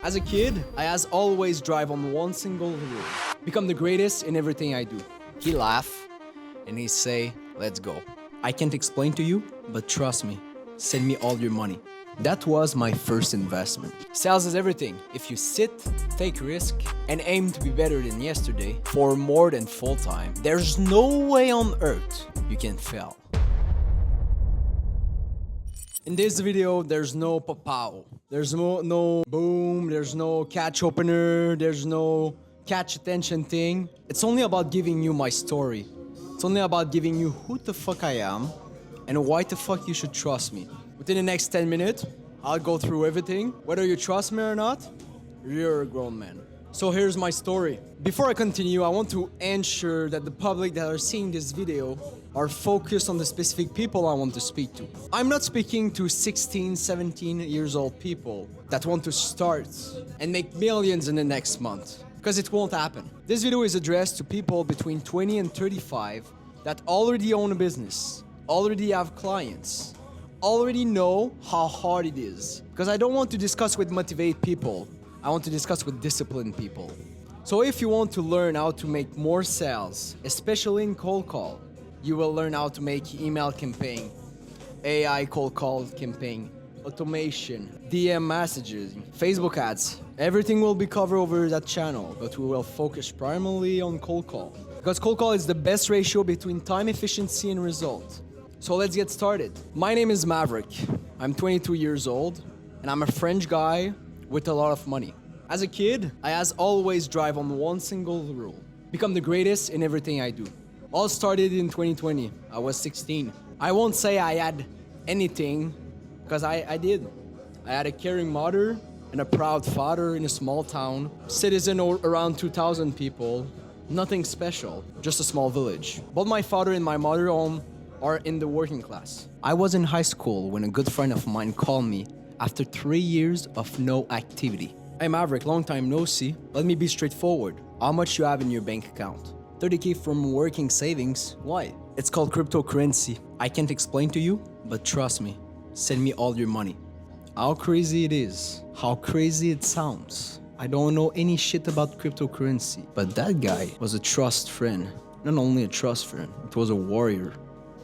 As a kid, I as always drive on one single rule. Become the greatest in everything I do. He laugh and he say, let's go. I can't explain to you, but trust me, send me all your money. That was my first investment. Sales is everything. If you sit, take risk, and aim to be better than yesterday for more than full time, there's no way on earth you can fail. In this video, there's no pow. There's no boom, there's no catch opener, there's no catch attention thing. It's only about giving you my story. It's only about giving you who the fuck I am and why the fuck you should trust me. Within the next 10 minutes, I'll go through everything. Whether you trust me or not, you're a grown man. So here's my story. Before I continue, I want to ensure that the public that are seeing this video are focused on the specific people I want to speak to. I'm not speaking to 16, 17 years old people that want to start and make millions in the next month, because it won't happen. This video is addressed to people between 20 and 35 that already own a business, already have clients, already know how hard it is. Because I don't want to discuss with motivate people, I want to discuss with disciplined people. So if you want to learn how to make more sales, especially in cold call, you will learn how to make email campaign, AI cold call campaign, automation, DM messages, Facebook ads. Everything will be covered over that channel, but we will focus primarily on cold call. Because cold call is the best ratio between time efficiency and result. So let's get started. My name is Maverick. I'm 22 years old, and I'm a French guy with a lot of money. As a kid, I as always drive on one single rule. Become the greatest in everything I do. All started in 2020. I was 16. I won't say I had anything, because I did. I had a caring mother and a proud father in a small town. Citizen around 2,000 people. Nothing special, just a small village. Both my father and my mother are in the working class. I was in high school when a good friend of mine called me after 3 years of no activity. Hey Maverick, long time no see. Let me be straightforward. How much you have in your bank account? 30K from working savings. Why? It's called cryptocurrency. I can't explain to you, but trust me, send me all your money. How crazy it is, how crazy it sounds. I don't know any shit about cryptocurrency, but that guy was a trust friend. Not only a trust friend, it was a warrior.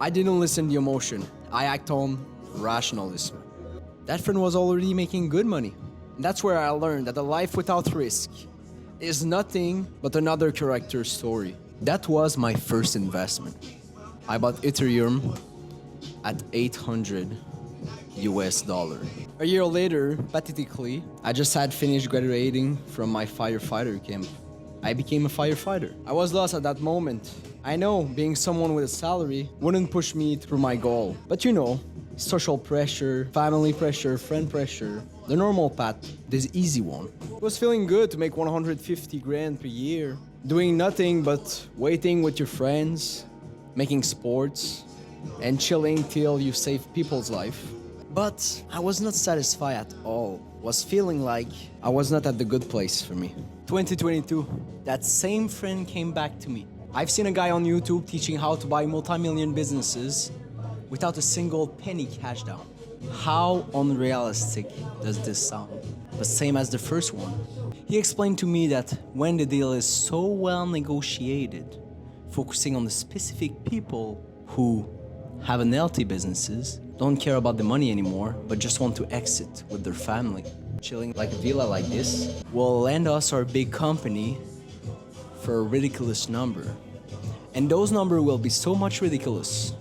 I didn't listen to emotion, I act on rationalism. That friend was already making good money. And that's where I learned that a life without risk is nothing but another character story. That was my first investment. I bought Ethereum at 800 US dollar. A year later, pathetically, I just had finished graduating from my firefighter camp. I became a firefighter. I was lost at that moment. I know being someone with a salary wouldn't push me through my goal. But you know, social pressure, family pressure, friend pressure, the normal path, this easy one. It was feeling good to make 150 grand per year, doing nothing but waiting with your friends, making sports, and chilling till you save people's life. But I was not satisfied at all. Was feeling like I was not at the good place for me. 2022, that same friend came back to me. I've seen a guy on YouTube teaching how to buy multi-million businesses without a single penny cash down. How unrealistic does this sound? But same as the first one. He explained to me that when the deal is so well negotiated, focusing on the specific people who have unhealthy businesses, don't care about the money anymore, but just want to exit with their family, chilling like a villa like this, will lend us our big company for a ridiculous number. And those numbers will be so much ridiculous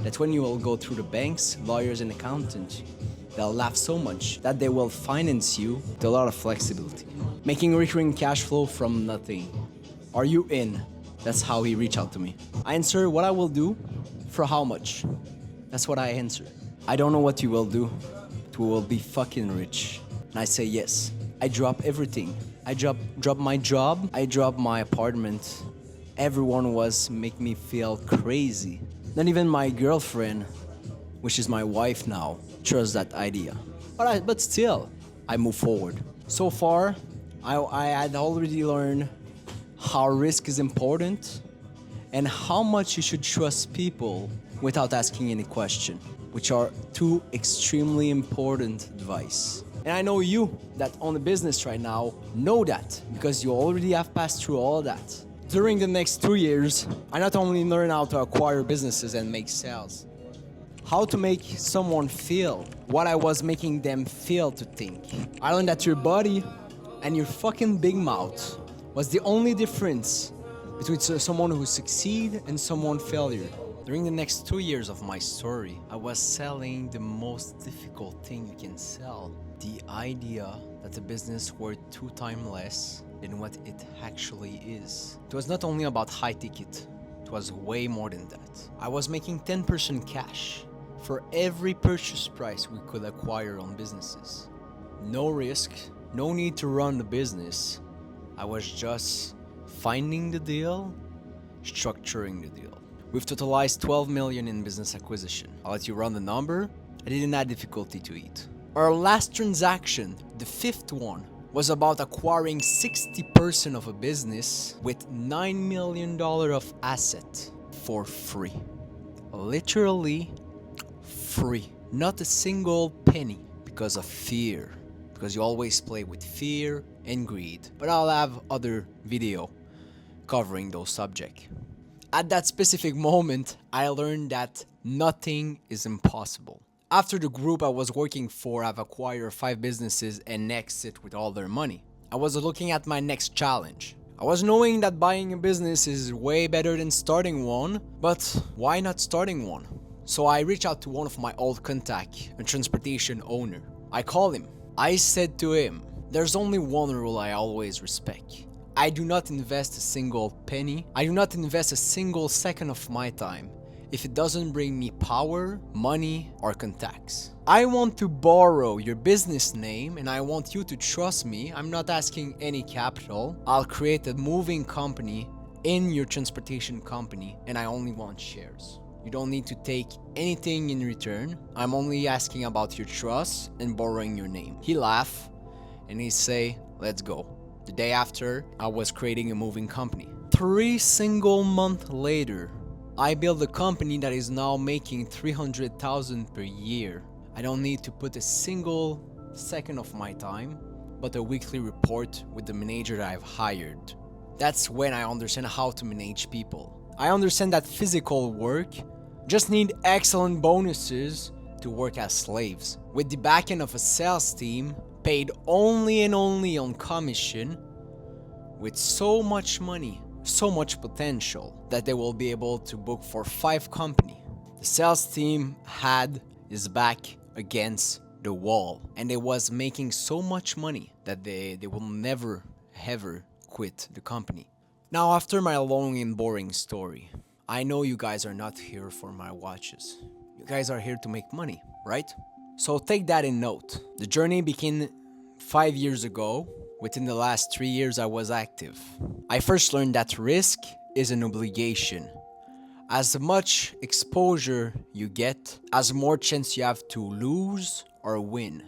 that when you will go through the banks, lawyers and accountants, they'll laugh so much that they will finance you with a lot of flexibility, making recurring cash flow from nothing. Are you in? That's how he reached out to me. I answer what I will do for how much. That's what I answer. I don't know what you will do, but we will be fucking rich. And I say yes. I drop everything. I drop my job. I drop my apartment. Everyone was making me feel crazy. Not even my girlfriend, which is my wife now, trusts that idea. But still, I move forward. So far, I had already learned how risk is important and how much you should trust people without asking any question, which are two extremely important advice. And I know you that own a business right now know that because you already have passed through all that. During the next 2 years, I not only learn how to acquire businesses and make sales, how to make someone feel what I was making them feel to think. I learned that your body and your fucking big mouth was the only difference between someone who succeed and someone failure. During the next 2 years of my story, I was selling the most difficult thing you can sell. The idea that the business worth 2 times less than what it actually is. It was not only about high ticket, it was way more than that. I was making 10% cash for every purchase price we could acquire on businesses. No risk, no need to run the business. I was just finding the deal, structuring the deal. We've totalized 12 million in business acquisition. I'll let you run the number. I didn't have difficulty to eat. Our last transaction, the 5th one, was about acquiring 60% of a business with $9 million of asset for free. Literally free. Not a single penny because of fear. Because you always play with fear and greed. But I'll have other video covering those subjects. At that specific moment, I learned that nothing is impossible. After the group I was working for have acquired 5 businesses and exit with all their money, I was looking at my next challenge. I was knowing that buying a business is way better than starting one, but why not starting one? So I reached out to one of my old contacts, a transportation owner. I called him. I said to him, there's only one rule I always respect. I do not invest a single penny. I do not invest a single second of my time if it doesn't bring me power, money, or contacts. I want to borrow your business name and I want you to trust me. I'm not asking any capital. I'll create a moving company in your transportation company and I only want shares. You don't need to take anything in return. I'm only asking about your trust and borrowing your name. He laughed and he say, let's go. The day after, I was creating a moving company. 3 single months later, I built a company that is now making $300,000 per year. I don't need to put a single second of my time, but a weekly report with the manager that I've hired. That's when I understand how to manage people. I understand that physical work just need excellent bonuses to work as slaves. With the backend of a sales team, paid only and only on commission, with so much money, so much potential that they will be able to book for 5 companies. The sales team had his back against the wall and they was making so much money that they will never ever quit the company. Now after my long and boring story, I know you guys are not here for my watches. You guys are here to make money, right? So take that in note. The journey began 5 years ago. Within the last 3 years I was active. I first learned that risk is an obligation. As much exposure you get, as more chance you have to lose or win.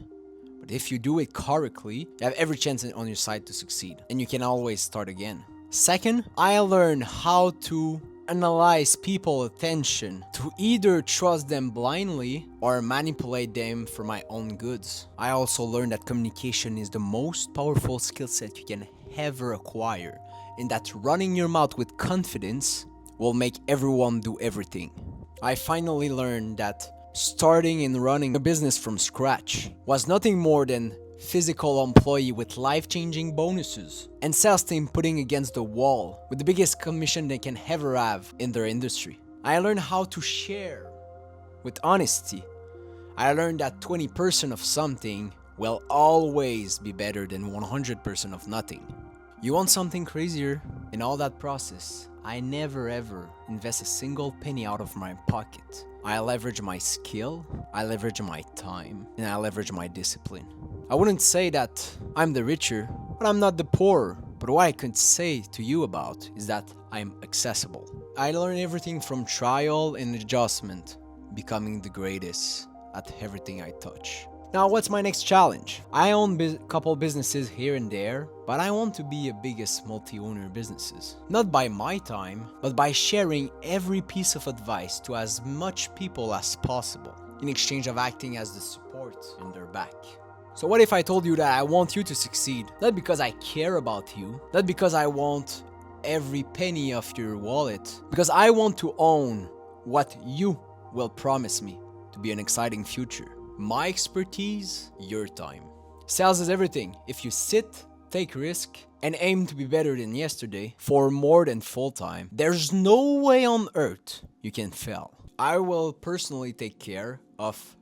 But if you do it correctly, you have every chance on your side to succeed. And you can always start again. Second, I learned how to analyze people's attention, to either trust them blindly or manipulate them for my own goods. I also learned that communication is the most powerful skill set you can ever acquire, and that running your mouth with confidence will make everyone do everything. I finally learned that starting and running a business from scratch was nothing more than physical employee with life-changing bonuses and sales team putting against the wall with the biggest commission they can ever have in their industry. I learned how to share with honesty. I learned that 20% of something will always be better than 100% of nothing. You want something crazier? In all that process, I never ever invest a single penny out of my pocket. I leverage my skill, I leverage my time, and I leverage my discipline. I wouldn't say that I'm the richer, but I'm not the poorer. But what I could say to you about is that I'm accessible. I learned everything from trial and adjustment, becoming the greatest at everything I touch. Now, what's my next challenge? I own a couple businesses here and there, but I want to be a biggest multi-owner businesses. Not by my time, but by sharing every piece of advice to as much people as possible, in exchange of acting as the support in their back. So what if I told you that I want you to succeed? Not because I care about you, not because I want every penny of your wallet, because I want to own what you will promise me to be an exciting future. My expertise, your time. Sales is everything. If you sit, take risk, and aim to be better than yesterday for more than full time, there's no way on earth you can fail. I will personally take care of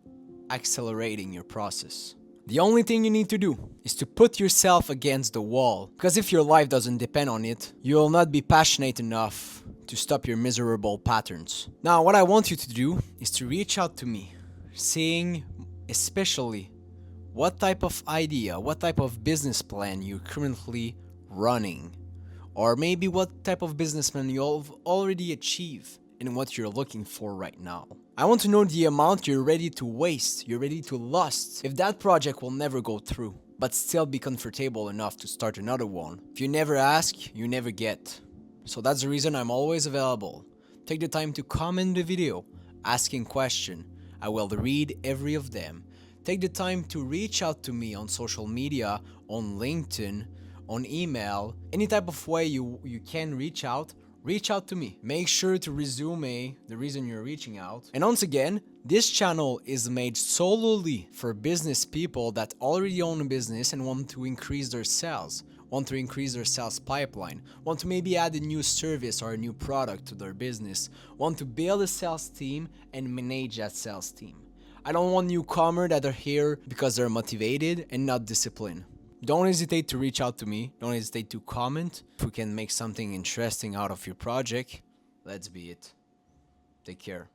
accelerating your process. The only thing you need to do is to put yourself against the wall, because if your life doesn't depend on it, you will not be passionate enough to stop your miserable patterns. Now, what I want you to do is to reach out to me, saying especially what type of idea, what type of business plan you're currently running, or maybe what type of business plan you've already achieved and what you're looking for right now. I want to know the amount you're ready to waste, you're ready to lose, if that project will never go through, but still be comfortable enough to start another one. If you never ask, you never get. So that's the reason I'm always available. Take the time to comment the video, asking question. I will read every of them. Take the time to reach out to me on social media, on LinkedIn, on email, any type of way you can reach out to me. Make sure to resume the reason you're reaching out. And once again, this channel is made solely for business people that already own a business and want to increase their sales, want to increase their sales pipeline, want to maybe add a new service or a new product to their business, want to build a sales team and manage that sales team. I don't want newcomers that are here because they're motivated and not disciplined. Don't hesitate to reach out to me. Don't hesitate to comment. If we can make something interesting out of your project, let's be it. Take care.